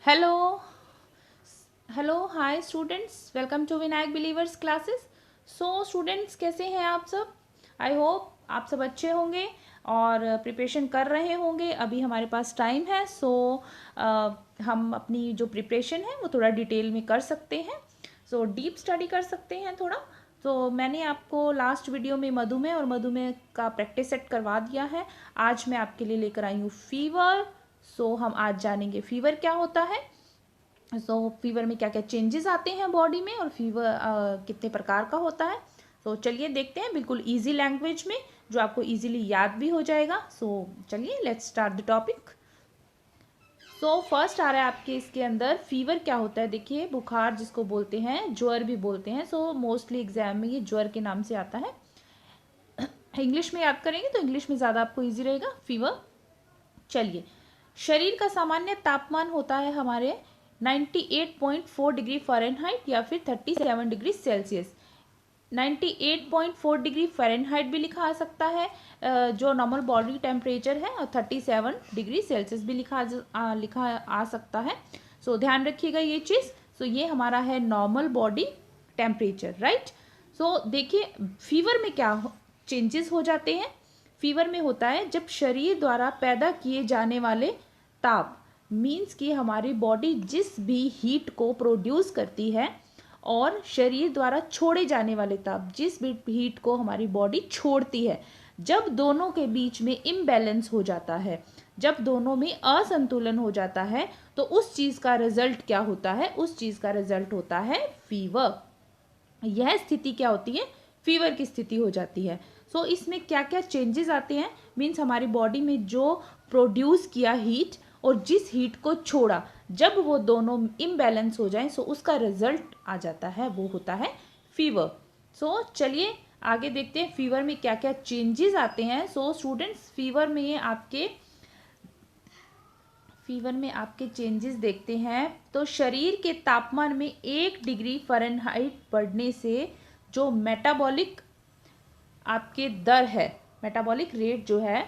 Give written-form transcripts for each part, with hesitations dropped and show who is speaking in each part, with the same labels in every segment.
Speaker 1: Hello, hi students, welcome to Vinayak believers classes. So students कैसे हैं आप सब? आई होप आप सब अच्छे होंगे और प्रिपरेशन कर रहे होंगे। अभी हमारे पास टाइम है, हम अपनी जो प्रिपरेशन है वो थोड़ा डिटेल में कर सकते हैं। डीप स्टडी कर सकते हैं थोड़ा। मैंने आपको लास्ट वीडियो में मधुमेह और मधुमेह का प्रैक्टिस सेट करवा दिया है। आज मैं आपके लिए लेकर आई हूँ फीवर। हम आज जानेंगे फीवर क्या होता है। फीवर में क्या क्या चेंजेस आते हैं बॉडी में और फीवर कितने प्रकार का होता है। चलिए देखते हैं बिल्कुल इजी लैंग्वेज में, जो आपको इजीली याद भी हो जाएगा। चलिए let's start the topic. First आ रहा है आपके इसके अंदर फीवर क्या होता है। देखिए, बुखार जिसको बोलते हैं, ज्वर भी बोलते हैं। मोस्टली एग्जाम में ये ज्वर के नाम से आता है। इंग्लिश में याद करेंगे तो इंग्लिश में ज़्यादा आपको ईजी रहेगा फीवर। चलिए, शरीर का सामान्य तापमान होता है हमारे 98.4 डिग्री फ़ारेनहाइट या फिर 37 डिग्री सेल्सियस। 98.4 डिग्री फ़ारेनहाइट भी लिखा आ सकता है, जो नॉर्मल बॉडी टेम्परेचर है, और 37 डिग्री सेल्सियस भी लिखा आ सकता है। ध्यान रखिएगा ये चीज़। ये हमारा है नॉर्मल बॉडी टेम्परेचर, राइट। देखिए, फीवर में क्या चेंजेस हो जाते हैं। फीवर में होता है जब शरीर द्वारा पैदा किए जाने वाले ताप, मीन्स कि हमारी बॉडी जिस भी हीट को प्रोड्यूस करती है, और शरीर द्वारा छोड़े जाने वाले ताप, जिस भी हीट को हमारी बॉडी छोड़ती है, जब दोनों के बीच में इम्बैलेंस हो जाता है, जब दोनों में असंतुलन हो जाता है, तो उस चीज़ का रिजल्ट क्या होता है? उस चीज़ का रिजल्ट होता है फीवर। यह स्थिति क्या होती है? फीवर की स्थिति हो जाती है। इसमें क्या क्या चेंजेस आते हैं, मीन्स हमारी बॉडी में जो प्रोड्यूस किया हीट और जिस हीट को छोड़ा, जब वो दोनों इम्बैलेंस हो जाएं, उसका रिजल्ट आ जाता है, वो होता है फीवर। चलिए आगे देखते हैं फीवर में क्या क्या चेंजेस आते हैं। स्टूडेंट्स, फीवर में आपके चेंजेस देखते हैं। तो शरीर के तापमान में 1 डिग्री फ़ारेनहाइट बढ़ने से जो मेटाबॉलिक आपके दर है, मेटाबॉलिक रेट जो है,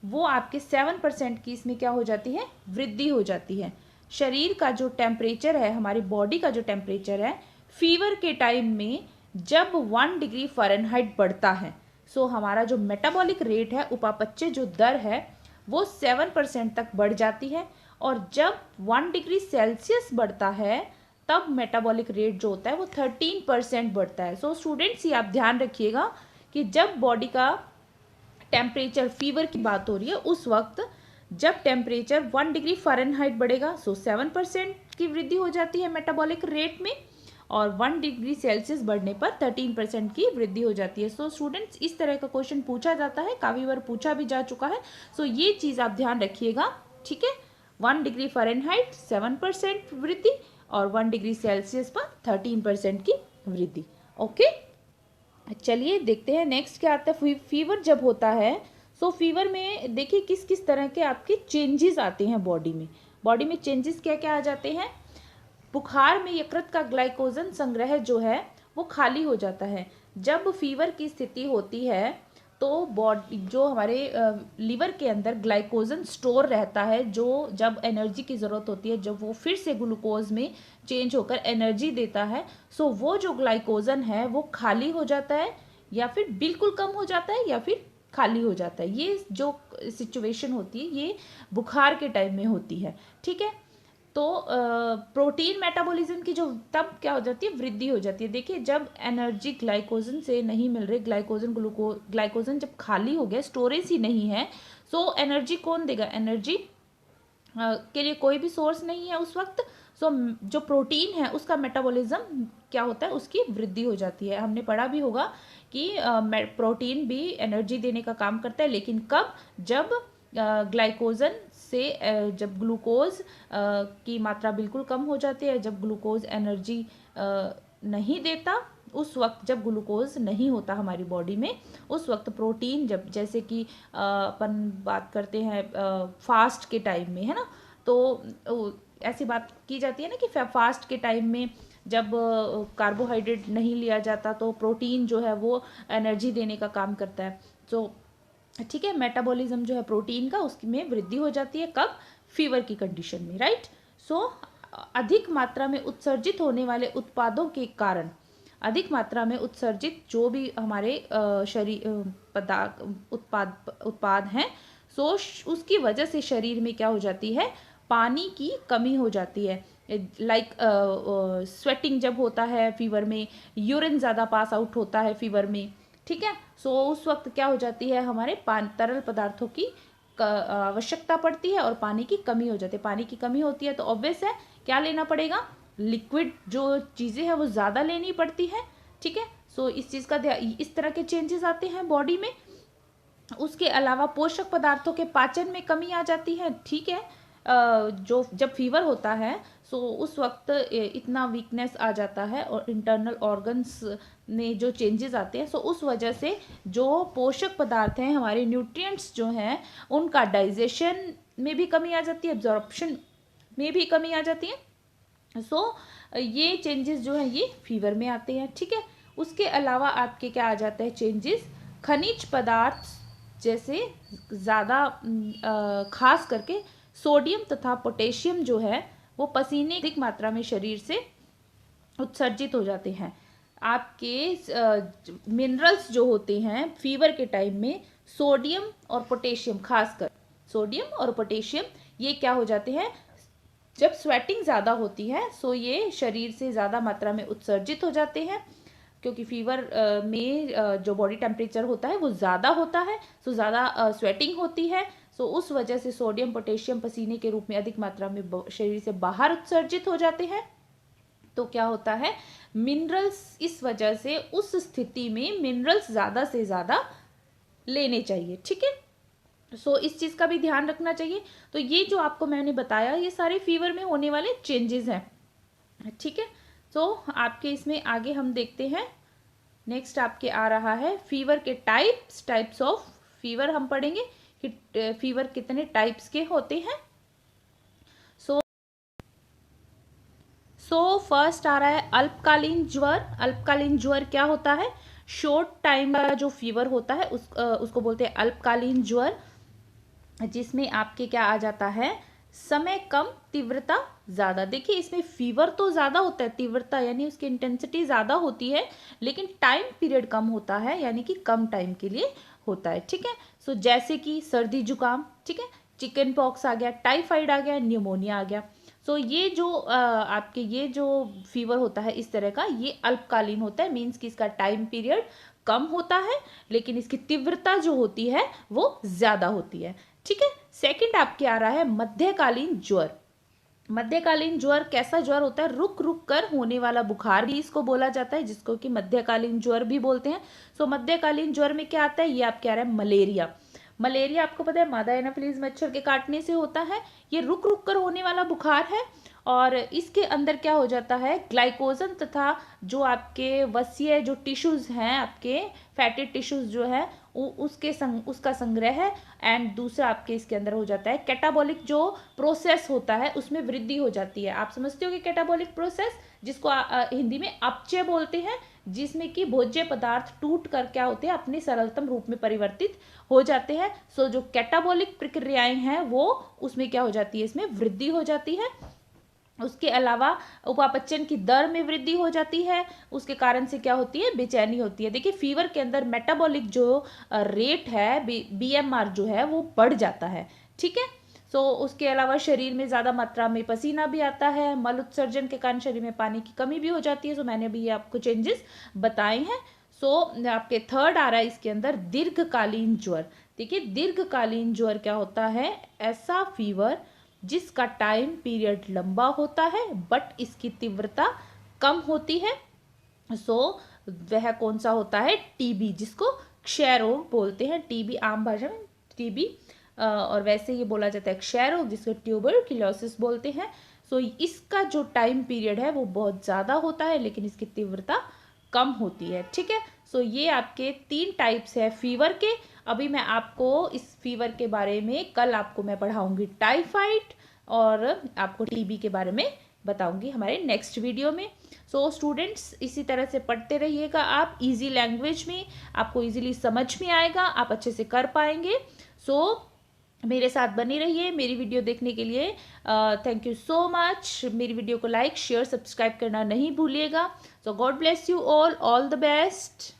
Speaker 1: वो आपके 7% की इसमें क्या हो जाती है? वृद्धि हो जाती है। शरीर का जो टेम्परेचर है, हमारी बॉडी का जो टेम्परेचर है, फीवर के टाइम में जब 1 डिग्री फ़ारेनहाइट बढ़ता है, हमारा जो मेटाबॉलिक रेट है, उपापचय जो दर है, वो 7% तक बढ़ जाती है। और जब 1 डिग्री सेल्सियस बढ़ता है, तब मेटाबॉलिक रेट जो होता है वो 13% बढ़ता है। स्टूडेंट्स, ये आप ध्यान रखिएगा कि जब बॉडी का टेम्परेचर, फीवर की बात हो रही है, उस वक्त जब टेम्परेचर 1 डिग्री फ़ारेनहाइट बढ़ेगा, 7% की वृद्धि हो जाती है मेटाबॉलिक रेट में, और 1 डिग्री सेल्सियस बढ़ने पर 13% की वृद्धि हो जाती है। स्टूडेंट्स, इस तरह का क्वेश्चन पूछा जाता है, काफ़ी बार पूछा भी जा चुका है। ये चीज़ आप ध्यान रखिएगा, ठीक है। 1 डिग्री फ़ारेनहाइट 7% वृद्धि और 1 डिग्री सेल्सियस पर 13% की वृद्धि। ओके, चलिए देखते हैं नेक्स्ट क्या आता है। फीवर जब होता है, फीवर में देखिए किस किस तरह के आपके चेंजेस आते हैं बॉडी में। बॉडी में चेंजेस क्या क्या आ जाते हैं। बुखार में यकृत का ग्लाइकोजन संग्रह जो है वो खाली हो जाता है। जब फीवर की स्थिति होती है, तो बॉडी जो हमारे लीवर के अंदर ग्लाइकोजन स्टोर रहता है, जो जब एनर्जी की ज़रूरत होती है, जब वो फिर से ग्लूकोज में चेंज होकर एनर्जी देता है, वो जो ग्लाइकोजन है वो खाली हो जाता है, या फिर बिल्कुल कम हो जाता है, या फिर खाली हो जाता है। ये जो सिचुएशन होती है, ये बुखार के टाइम में होती है, ठीक है। प्रोटीन मेटाबॉलिज्म की जो तब क्या हो जाती है? वृद्धि हो जाती है। देखिए, जब एनर्जी ग्लाइकोजन से नहीं मिल रही, ग्लाइकोजन जब खाली हो गया, स्टोरेज ही नहीं है, एनर्जी कौन देगा? एनर्जी के लिए कोई भी सोर्स नहीं है उस वक्त। जो प्रोटीन है उसका मेटाबॉलिज्म क्या होता है? उसकी वृद्धि हो जाती है। हमने पढ़ा भी होगा कि प्रोटीन भी एनर्जी देने का काम करता है, लेकिन कब? जब ग्लाइकोजन से जब ग्लूकोज की मात्रा बिल्कुल कम हो जाती है, जब ग्लूकोज एनर्जी नहीं देता, उस वक्त जब ग्लूकोज नहीं होता हमारी बॉडी में, उस वक्त प्रोटीन, जब जैसे कि अपन बात करते हैं फास्ट के टाइम में, है ना, तो ऐसी बात की जाती है ना कि फास्ट के टाइम में जब कार्बोहाइड्रेट नहीं लिया जाता, तो प्रोटीन जो है वो एनर्जी देने का काम करता है। ठीक है, मेटाबॉलिज्म जो है प्रोटीन का, उसमें वृद्धि हो जाती है। कब? फीवर की कंडीशन में, राइट। सो अधिक मात्रा में उत्सर्जित होने वाले उत्पादों के कारण, अधिक मात्रा में उत्सर्जित जो भी हमारे शरीर पदार्थ उत्पाद हैं, सो उसकी वजह से शरीर में क्या हो जाती है, पानी की कमी हो जाती है। लाइक स्वेटिंग जब होता है फीवर में, यूरिन ज़्यादा पास आउट होता है फीवर में, ठीक है। सो उस वक्त क्या हो जाती है, हमारे तरल पदार्थों की आवश्यकता पड़ती है और पानी की कमी हो जाती है। पानी की कमी होती है तो ऑब्वियस है क्या लेना पड़ेगा, लिक्विड जो चीज़ें हैं वो ज़्यादा लेनी पड़ती है, ठीक है। सो इस चीज़ का इस तरह के चेंजेस आते हैं बॉडी में। उसके अलावा पोषक पदार्थों के पाचन में कमी आ जाती है, ठीक है। जो जब फीवर होता है सो उस वक्त इतना वीकनेस आ जाता है और इंटरनल ऑर्गन्स में जो चेंजेस आते हैं, सो उस वजह से जो पोषक पदार्थ हैं, हमारे न्यूट्रिएंट्स जो हैं, उनका डाइजेशन में भी कमी आ जाती है, एब्जॉर्प्शन में भी कमी आ जाती है। सो ये चेंजेस जो हैं ये फीवर में आते हैं, ठीक है। उसके अलावा आपके क्या आ जाते हैं चेंजेस, खनिज पदार्थ जैसे ज़्यादा खास करके सोडियम तथा पोटेशियम जो है वो पसीने की अधिक मात्रा में शरीर से उत्सर्जित हो जाते हैं। आपके मिनरल्स जो होते हैं फीवर के टाइम में, सोडियम और पोटेशियम, खासकर सोडियम और पोटेशियम, ये क्या हो जाते हैं, जब स्वेटिंग ज़्यादा होती है सो ये शरीर से ज़्यादा मात्रा में उत्सर्जित हो जाते हैं, क्योंकि फीवर में जो बॉडी टेम्परेचर होता है वो ज़्यादा होता है, सो ज़्यादा स्वेटिंग होती है। सो उस वजह से सोडियम पोटेशियम पसीने के रूप में अधिक मात्रा में शरीर से बाहर उत्सर्जित हो जाते हैं। तो क्या होता है, मिनरल्स, इस वजह से उस स्थिति में मिनरल्स ज़्यादा से ज़्यादा लेने चाहिए, ठीक है। सो इस चीज़ का भी ध्यान रखना चाहिए। तो ये जो आपको मैंने बताया ये सारे फीवर में होने वाले चेंजेस हैं, ठीक है। तो आपके इसमें आगे हम देखते हैं, नेक्स्ट आपके आ रहा है फीवर के टाइप्स ऑफ फीवर हम पढ़ेंगे कि फीवर कितने टाइप्स के होते हैं। सो फर्स्ट आ रहा है अल्पकालीन ज्वर। अल्पकालीन ज्वर क्या होता है, शॉर्ट टाइम का जो फीवर होता है उसको बोलते हैं अल्पकालीन ज्वर, जिसमें आपके क्या आ जाता है, समय कम तीव्रता ज़्यादा। देखिए इसमें फीवर तो ज़्यादा होता है, तीव्रता यानी उसकी इंटेंसिटी ज़्यादा होती है, लेकिन टाइम पीरियड कम होता है, यानी कि कम टाइम के लिए होता है, ठीक है। सो जैसे कि सर्दी जुकाम, ठीक है, चिकन पॉक्स आ गया, टाइफाइड आ गया, न्यूमोनिया आ गया। सो ये जो आपके ये जो फीवर होता है इस तरह का, ये अल्पकालीन होता है, मीन्स कि इसका टाइम पीरियड कम होता है लेकिन इसकी तीव्रता जो होती है वो ज़्यादा होती है, ठीक है। सेकंड आपके आ रहा है मध्यकालीन ज्वर। मध्यकालीन ज्वर कैसा ज्वर होता है, रुक रुक कर होने वाला बुखार भी इसको बोला जाता है, जिसको कि मध्यकालीन ज्वर भी बोलते हैं। सो मध्यकालीन ज्वर में क्या आता है, ये आप कह रहे हैं मलेरिया। मलेरिया आपको पता है मादा एनाफिलीज मच्छर के काटने से होता है, ये रुक रुक कर होने वाला बुखार है। और इसके अंदर क्या हो जाता है, ग्लाइकोजन तथा जो आपके वसीय जो टिश्यूज़ हैं, आपके फैटी टिश्यूज़ जो है उसका संग्रह है। एंड दूसरा आपके इसके अंदर हो जाता है कैटाबॉलिक जो प्रोसेस होता है उसमें वृद्धि हो जाती है। आप समझते हो कि कैटाबॉलिक प्रोसेस, जिसको हिंदी में अपचय बोलते हैं, जिसमें कि भोज्य पदार्थ टूट कर क्या होते हैं, अपने सरलतम रूप में परिवर्तित हो जाते हैं। सो जो कैटाबॉलिक प्रक्रियाएं हैं वो उसमें क्या हो जाती है, इसमें वृद्धि हो जाती है। उसके अलावा उपापचयन की दर में वृद्धि हो जाती है, उसके कारण से क्या होती है, बेचैनी होती है। देखिए फीवर के अंदर मेटाबॉलिक जो रेट है, BMR जो है वो बढ़ जाता है, ठीक है। सो उसके अलावा शरीर में ज़्यादा मात्रा में पसीना भी आता है, मल उत्सर्जन के कारण शरीर में पानी की कमी भी हो जाती है। सो मैंने अभी ये आपको चेंजेस बताए हैं। सो आपके थर्ड आ रहा है इसके अंदर दीर्घकालीन ज्वर। देखिए दीर्घकालीन ज्वर क्या होता है, ऐसा फीवर जिसका टाइम पीरियड लंबा होता है बट इसकी तीव्रता कम होती है। सो वह कौन सा होता है, टीबी, जिसको क्षय रोग बोलते हैं। टीबी आम भाषा में टीबी, और वैसे ये बोला जाता है क्षय रोग, जिसको ट्यूबरक्लोसिस बोलते हैं। सो इसका जो टाइम पीरियड है वो बहुत ज़्यादा होता है लेकिन इसकी तीव्रता कम होती है, ठीक है। सो ये आपके 3 टाइप्स है फीवर के। अभी मैं आपको इस फीवर के बारे में कल आपको मैं पढ़ाऊंगी टाइफाइड, और आपको टीबी के बारे में बताऊंगी हमारे नेक्स्ट वीडियो में। सो स्टूडेंट्स इसी तरह से पढ़ते रहिएगा, आप इजी लैंग्वेज में, आपको इजीली समझ में आएगा, आप अच्छे से कर पाएंगे। सो मेरे साथ बने रहिए मेरी वीडियो देखने के लिए। Thank you so much. मेरी वीडियो को लाइक शेयर सब्सक्राइब करना नहीं भूलिएगा। So God bless you all the best.